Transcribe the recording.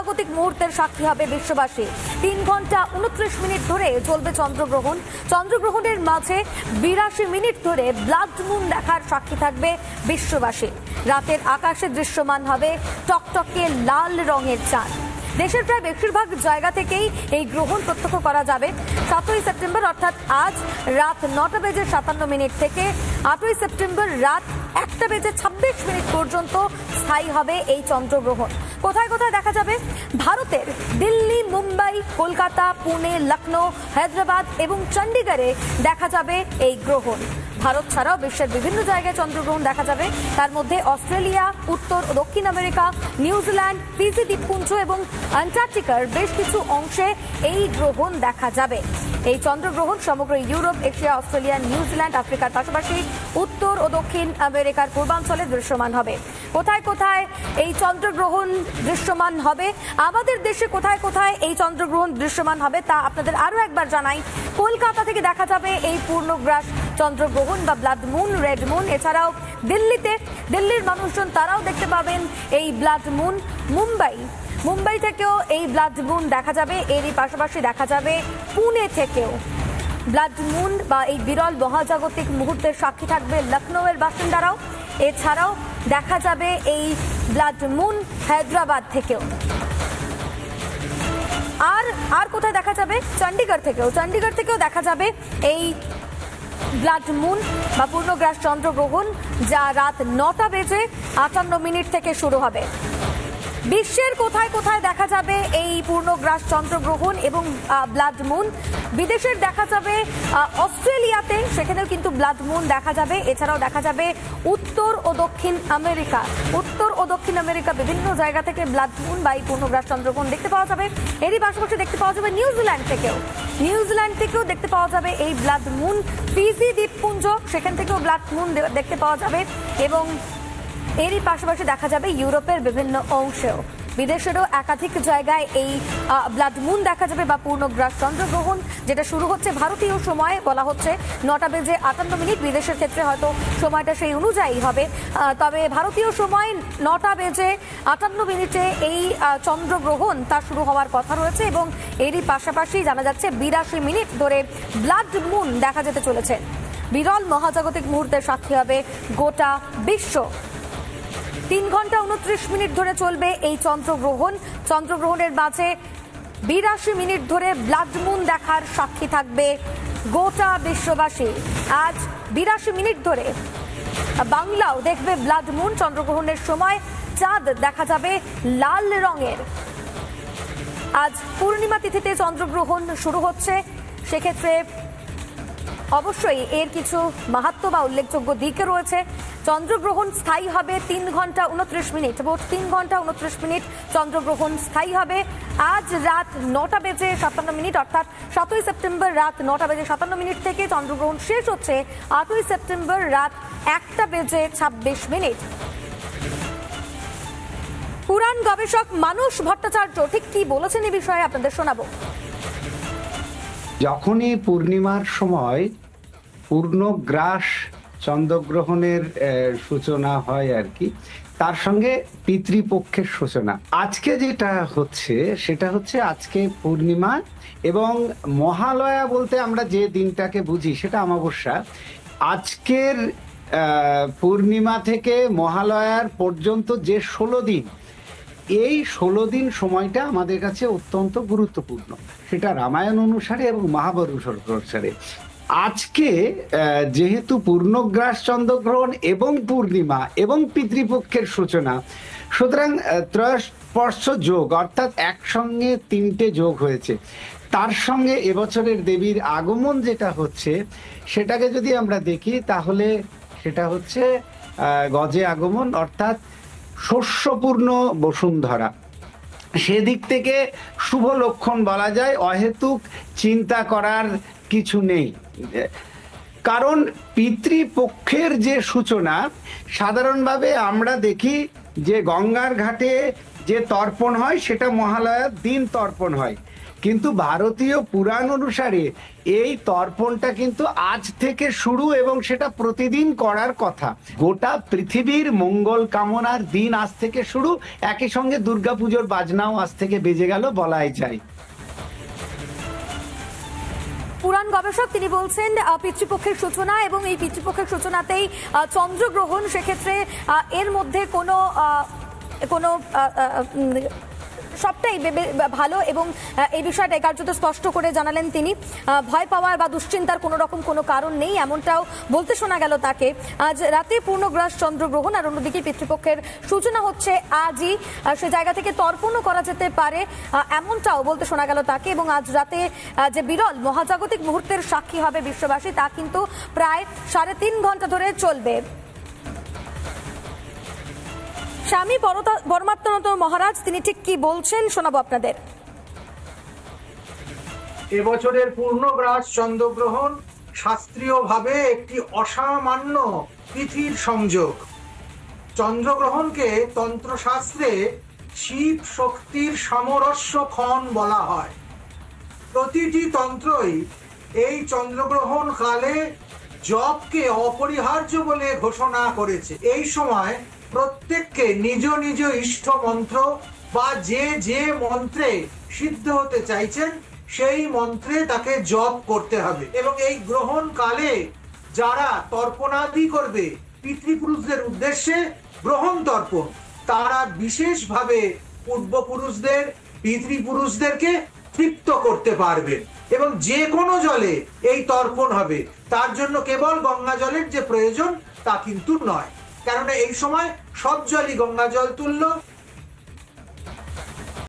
মহাজাগতিক মুহূর্তের সাক্ষী হবে বিশ্ববাসী। 3 ঘন্টা 29 মিনিট ধরে চলবে চন্দ্রগ্রহণ। চন্দ্রগ্রহণের মাঝে 82 মিনিট ধরে ব্লাড মুন দেখার সাক্ষী থাকবে বিশ্ববাসী। রাতের আকাশে দৃশ্যমান হবে টকটকে লাল রঙের চাঁদ। দেশের প্রায় বেশিরভাগ জায়গা থেকেই এই গ্রহণ প্রত্যক্ষ করা যাবে। 7ই সেপ্টেম্বর অর্থাৎ আজ রাত 9:57 থেকে 8ই সেপ্টেম্বর রাত 1:26 পর্যন্ত স্থায়ী হবে এই চন্দ্রগ্রহণ। কোথায় কোথায় দেখা যাবে? ভারতের দিল্লি, মুম্বাই, কলকাতা, পুনে, লখনৌ, হায়দ্রাবাদ এবং চণ্ডীগড়ে দেখা যাবে এই গ্রহণ। ভারত ছাড়াও বিশ্বের বিভিন্ন জায়গায় চন্দ্রগ্রহণ দেখা যাবে। তার মধ্যে অস্ট্রেলিয়া, উত্তর ও দক্ষিণ আমেরিকা, নিউজিল্যান্ড, ফিজি দ্বীপপুঞ্জ এবং অ্যান্টার্কটিকার বেশ কিছু অংশে এই গ্রহণ দেখা যাবে। এই চন্দ্রগ্রহণ সমগ্র ইউরোপ, এশিয়া, অস্ট্রেলিয়া, নিউজিল্যান্ড, আফ্রিকার পাশাপাশি উত্তর ও দক্ষিণ আমেরিকার পূর্বাঞ্চলে দৃশ্যমান হবে। কোথায় কোথায় এই চন্দ্রগ্রহণ দৃশ্যমান হবে, আমাদের দেশে কোথায় কোথায় এই চন্দ্রগ্রহণ দৃশ্যমান হবে তা আপনাদের আরো একবার জানাই। কলকাতা থেকে দেখা যাবে এই পূর্ণগ্রাস চন্দ্রগ্রহণ বা ব্লাড মুন, রেড মুন। এছাড়াও দিল্লির মানুষজন তারাও দেখতে পাবেন এই ব্লাড মুন। মুম্বাই থেকেও এই ব্লাড মুন দেখা যাবে। এরই পাশাপাশি দেখা যাবে পুনে থেকেও ব্লাড মুন বা এই বিরল মহাজাগতিক মুহূর্তের সাক্ষী থাকবে লখনৌয়ের বাসিন্দারাও। এছাড়াও দেখা যাবে এই ব্লাড মুন হায়দ্রাবাদ থেকেও। আর কোথায় দেখা যাবে? চণ্ডীগড় থেকেও দেখা যাবে এই ব্লাড মুন বা পূর্ণগ্রাস চন্দ্রগ্রহণ, যা রাত 9:58 থেকে শুরু হবে। বিশ্বের কোথায় কোথায় দেখা যাবে এই পূর্ণগ্রাস চন্দ্রগ্রহণ এবং ব্লাড মুন? বিদেশের দেখা যাবে অস্ট্রেলিয়াতে, সেখানেও কিন্তু ব্লাড মুন দেখা যাবে। এছাড়াও দেখা যাবে উত্তর ও দক্ষিণ আমেরিকা বিভিন্ন জায়গা থেকে ব্লাড মুন বা এই পূর্ণগ্রাস চন্দ্রগ্রহণ দেখতে পাওয়া যাবে। এরই পাশাপাশি দেখতে পাওয়া যাবে নিউজিল্যান্ড থেকেও দেখতে পাওয়া যাবে এই ব্লাড মুন। ফিজি দ্বীপপুঞ্জ, সেখান থেকেও ব্লাড মুন দেখতে পাওয়া যাবে এবং এরই পাশাপাশি দেখা যাবে ইউরোপের বিভিন্ন অংশেও। বিদেশেরও একাধিক জায়গায় এই ব্লাড মুন দেখা যাবে বা পূর্ণগ্রাস চন্দ্রগ্রহণ, যেটা শুরু হচ্ছে ভারতীয় সময় বলা হচ্ছে 9:58। বিদেশের ক্ষেত্রে হয়তো সময়টা সেই অনুযায়ী হবে, তবে ভারতীয় সময় 9:58 এই চন্দ্রগ্রহণ তা শুরু হওয়ার কথা রয়েছে এবং এরই পাশাপাশি জানা যাচ্ছে 82 মিনিট ধরে ব্লাড মুন দেখা যেতে চলেছে। বিরল মহাজাগতিক মুহূর্তের সাক্ষী হবে গোটা বিশ্ব। 3 ঘন্টা 29 মিনিট ধরে চলবে এই চন্দ্রগ্রহণের মাঝে 82 মিনিট ধরে ব্লাড মুন দেখার সাক্ষী থাকবে গোটা বিশ্ববাসী। আজ 82 মিনিট ধরে বাংলাও দেখবে ব্লাড মুন। চন্দ্রগ্রহণের সময় চাঁদ দেখা যাবে লাল রঙের। আজ পূর্ণিমা তিথিতে চন্দ্রগ্রহণ শুরু হচ্ছে, সেক্ষেত্রে অবশ্যই এর কিছু মাহাত্ম্য বা উল্লেখযোগ্য দিক রয়েছে। চন্দ্রগ্রহণ স্থায়ী হবে 3 ঘন্টা 29 মিনিট, মোট 3 ঘন্টা 29 মিনিট চন্দ্রগ্রহণ স্থায়ী হবে। আজ রাত 9:57 অর্থাৎ 7ই সেপ্টেম্বর রাত 9:57 থেকে চন্দ্রগ্রহণ শেষ হচ্ছে 8ই সেপ্টেম্বর রাত 1:26। পুরাণ গবেষক মানস ভট্টাচার্য ঠিক কি বলেছেন এই বিষয়ে আপনাদের শোনাবো। যখনই পূর্ণিমার সময় পূর্ণগ্রাস চন্দ্রগ্রহণের সূচনা হয় আর কি, তার সঙ্গে পিতৃপক্ষের সূচনা। আজকে যেটা হচ্ছে সেটা হচ্ছে আজকে পূর্ণিমা এবং মহালয়া বলতে আমরা যে দিনটাকে বুঝি সেটা অমাবস্যা। আজকের পূর্ণিমা থেকে মহালয়ার পর্যন্ত যে 16 দিন, এই 16 দিন সময়টা আমাদের কাছে অত্যন্ত গুরুত্বপূর্ণ, সেটা রামায়ণ অনুসারে এবং মহাভারত অনুসারে। আজকে যেহেতু পূর্ণগ্রাস চন্দ্রগ্রহণ এবং পূর্ণিমা এবং পিতৃপক্ষের সূচনা, সুতরাং ত্রয়োস্পর্শ যোগ অর্থাৎ একসঙ্গে 3টে যোগ হয়েছে। তার সঙ্গে এবছরের দেবীর আগমন যেটা হচ্ছে সেটাকে যদি আমরা দেখি তাহলে সেটা হচ্ছে গজে আগমন অর্থাৎ শস্যপূর্ণ বসুন্ধরা। সেদিক থেকে শুভ লক্ষণ বলা যায়, অহেতুক চিন্তা করার কিছু নেই। কারণ পিতৃপক্ষের যে সূচনা, সাধারণভাবে আমরা দেখি যে গঙ্গার ঘাটে যে তর্পণ হয় সেটা মহালয়ার দিন তর্পণ হয়, কিন্তু ভারতীয় পুরাণ অনুসারে এই তর্পণটা কিন্তু আজ থেকে শুরু এবং সেটা প্রতিদিন করার কথা। গোটা পৃথিবীর মঙ্গল কামনার দিন আজ থেকে শুরু, একই সঙ্গে দুর্গাপুজোর বাজনাও আজ থেকে বেজে গেল বলাই যায়। পুরাণ গবেষক তিনি বলছেন পিতৃপক্ষের সূচনা, এবং এই পিতৃপক্ষের সূচনাতেই চন্দ্রগ্রহণ, সেক্ষেত্রে এর মধ্যে কোনো সবটাই ভালো, এবং এই বিষয়টা কার্যত স্পষ্ট করে জানালেন তিনি। ভয় পাওয়ার বা দুশ্চিন্তার কোনো রকম কোনো কারণ নেই, এমনটাও বলতে শোনা গেল তাকে। আজ রাতে পূর্ণগ্রাস চন্দ্রগ্রহণ, আর অন্যদিকে পিতৃপক্ষের সূচনা হচ্ছে আজই, সে জায়গা থেকে তর্পণও করা যেতে পারে এমনটাও বলতে শোনা গেল তাকে। এবং আজ রাতে যে বিরল মহাজাগতিক মুহূর্তের সাক্ষী হবে বিশ্ববাসী, তা কিন্তু প্রায় 3.5 ঘন্টা ধরে চলবে। স্বামী পরমাত্মানন্দ মহারাজ তিনি ঠিক কি বলছেন শোনাবো আপনাদের। এবছরের পূর্ণগ্রাস চন্দ্রগ্রহণ শাস্ত্রীয়ভাবে একটি অসামান্য তিথির সংযোগ। চন্দ্রগ্রহণকে তন্ত্রশাস্ত্রে শিব শক্তির সামরস্য ক্ষণ বলা হয়। প্রতিটি তন্ত্রই এই চন্দ্রগ্রহণ কালে জপকে অপরিহার্য বলে ঘোষণা করেছে। এই সময় প্রত্যেককে নিজ নিজ ইষ্ট মন্ত্র বা যে মন্ত্রে সিদ্ধ হতে চাইছেন সেই মন্ত্রে তাকে জপ করতে হবে। এবং এই গ্রহণ কালে যারা তর্পণাদি করবে পিতৃপুরুষদের উদ্দেশ্যে গ্রহণ তর্পণ, তারা বিশেষভাবে পূর্বপুরুষদের পিতৃপুরুষদেরকে তৃপ্ত করতে পারবেন। এবং যে কোনো জলে এই তর্পণ হবে, তার জন্য কেবল গঙ্গা জলের যে প্রয়োজন তা কিন্তু নয়, কেননা এই সময় সব জলই গঙ্গা জল তুল্য।